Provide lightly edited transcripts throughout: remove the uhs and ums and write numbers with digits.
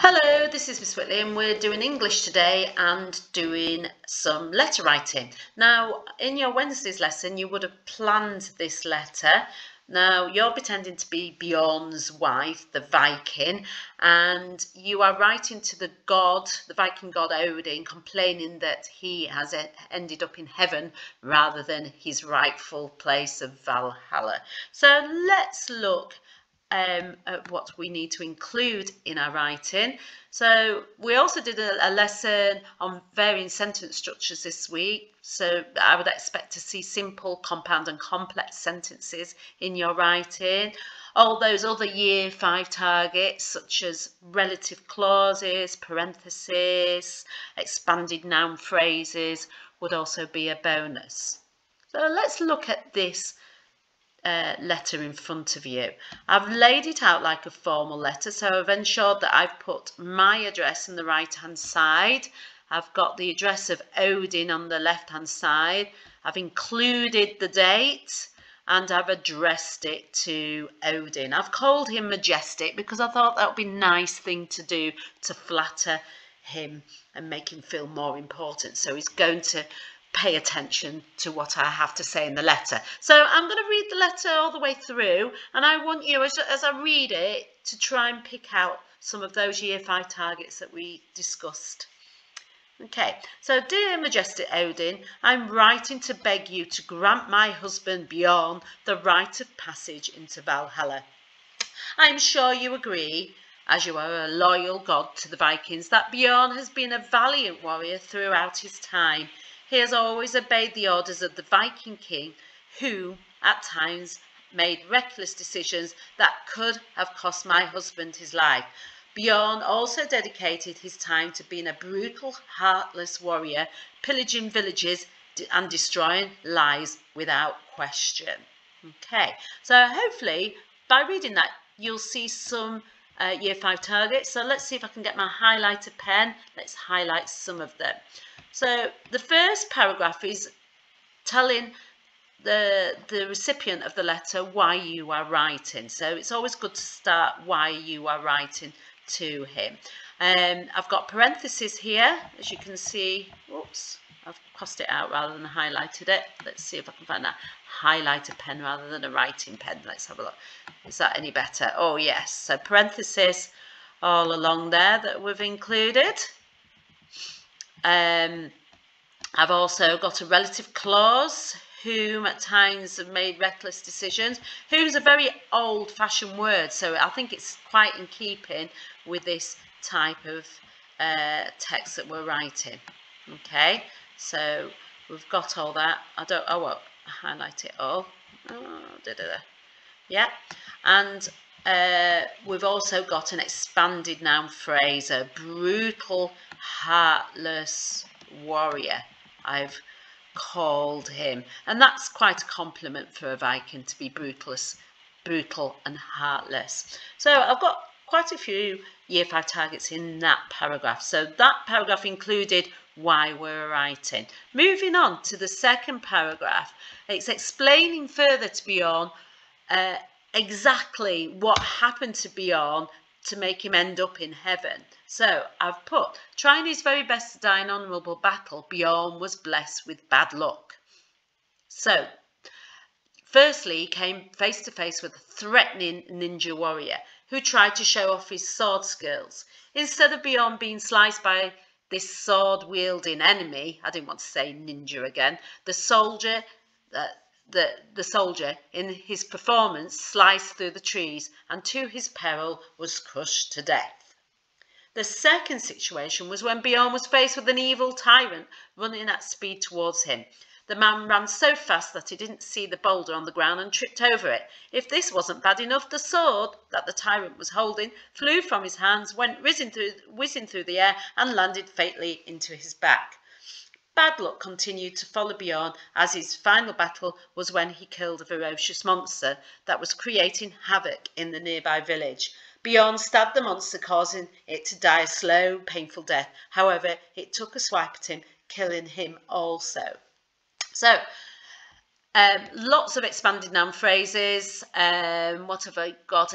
Hello, this is Miss Whitley and we're doing English today and doing some letter writing. Now, in your Wednesday's lesson, you would have planned this letter. Now, you're pretending to be Bjorn's wife, the Viking, and you are writing to the god, the Viking god Odin, complaining that he has ended up in heaven rather than his rightful place of Valhalla. So let's look at what we need to include in our writing. So we also did a lesson on varying sentence structures this week. So I would expect to see simple, compound and complex sentences in your writing. All those other year 5 targets such as relative clauses, parentheses, expanded noun phrases would also be a bonus. So let's look at this letter in front of you. I've laid it out like a formal letter, so I've ensured that I've put my address on the right hand side. I've got the address of Odin on the left hand side. I've included the date and I've addressed it to Odin. I've called him Majestic because I thought that would be a nice thing to do to flatter him and make him feel more important. So he's going to pay attention to what I have to say in the letter. So I'm going to read the letter all the way through, and I want you, as I read it, to try and pick out some of those year 5 targets that we discussed. Okay, so dear Majestic Odin, I'm writing to beg you to grant my husband Bjorn the right of passage into Valhalla. I am sure you agree, as you are a loyal god to the Vikings, that Bjorn has been a valiant warrior throughout his time. He has always obeyed the orders of the Viking king, who, at times, made reckless decisions that could have cost my husband his life. Bjorn also dedicated his time to being a brutal, heartless warrior, pillaging villages and destroying lives without question. Okay, so hopefully, by reading that, you'll see some year 5 targets. So let's see if I can get my highlighter pen. Let's highlight some of them. So the first paragraph is telling the recipient of the letter why you are writing. So it's always good to start why you are writing to him. I've got parentheses here, as you can see. Oops, I've crossed it out rather than highlighted it. Let's see if I can find that highlighter pen rather than a writing pen. Let's have a look. Is that any better? Oh yes, so parentheses all along there that we've included. I've also got a relative clause, whom at times have made reckless decisions. Whom's a very old-fashioned word, so I think it's quite in keeping with this type of text that we're writing. Okay, so we've got all that. I won't highlight it all. Yeah, and we've also got an expanded noun phrase, a brutal, heartless warrior, I've called him. And that's quite a compliment for a Viking, to be brutal and heartless. So I've got quite a few year 5 targets in that paragraph. So that paragraph included why we're writing. Moving on to the second paragraph, it's explaining further to Bjorn exactly what happened to Bjorn to make him end up in heaven. So I've put, trying his very best to die in honourable battle, Bjorn was blessed with bad luck. So, firstly, he came face to face with a threatening ninja warrior who tried to show off his sword skills. Instead of Bjorn being sliced by this sword-wielding enemy, I didn't want to say ninja again, the soldier in his performance sliced through the trees and to his peril was crushed to death. The second situation was when Bjorn was faced with an evil tyrant running at speed towards him. The man ran so fast that he didn't see the boulder on the ground and tripped over it. If this wasn't bad enough, the sword that the tyrant was holding flew from his hands, went whizzing through the air and landed fatally into his back. Bad luck continued to follow Bjorn, as his final battle was when he killed a ferocious monster that was creating havoc in the nearby village. Bjorn stabbed the monster, causing it to die a slow, painful death. However, it took a swipe at him, killing him also. So, lots of expanded noun phrases. What have I got?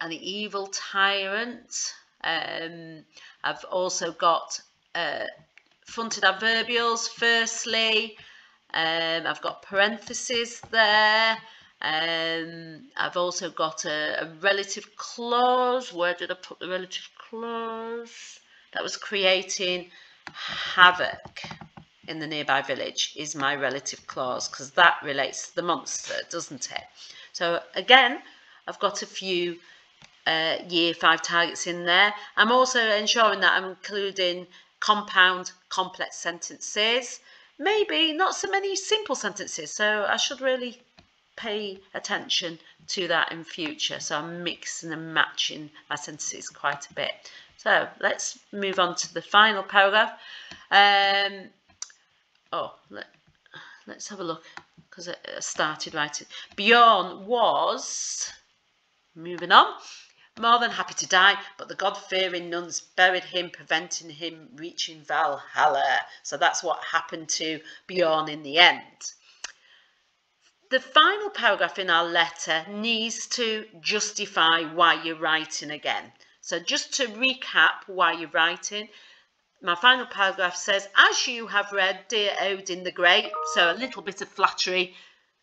An evil tyrant. I've also got fronted adverbials, firstly. I've got parentheses there. I've also got a relative clause. Where did I put the relative clause? That was creating havoc in the nearby village is my relative clause, because that relates to the monster, doesn't it? So again, I've got a few year 5 targets in there. I'm also ensuring that I'm including compound complex sentences, maybe not so many simple sentences, so I should really pay attention to that in future. So I'm mixing and matching my sentences quite a bit. So let's move on to the final paragraph. Let's have a look, because I started writing. Bjorn was, moving on, more than happy to die, but the God-fearing nuns buried him, preventing him reaching Valhalla. So that's what happened to Bjorn in the end. The final paragraph in our letter needs to justify why you're writing again. So just to recap why you're writing, my final paragraph says, as you have read, dear Odin the Great, so a little bit of flattery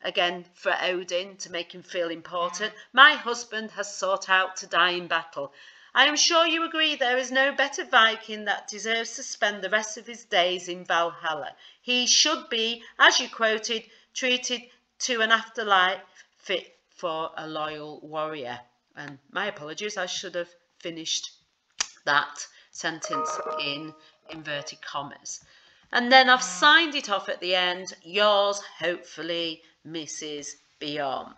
again for Odin to make him feel important. My husband has sought out to die in battle. I am sure you agree there is no better Viking that deserves to spend the rest of his days in Valhalla. He should be, as you quoted, treated to an afterlife fit for a loyal warrior. And my apologies, I should have finished that sentence in inverted commas. And then I've signed it off at the end, yours, hopefully, Mrs. Bjorn.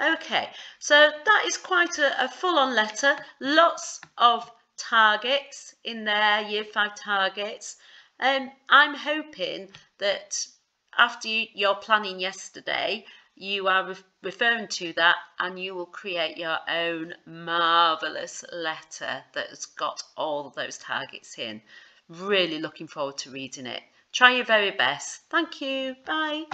Okay, so that is quite a full-on letter. Lots of targets in there, year 5 targets. I'm hoping that after your planning yesterday, you are referring to that and you will create your own marvellous letter that has got all of those targets in. Really looking forward to reading it. Try your very best. Thank you. Bye.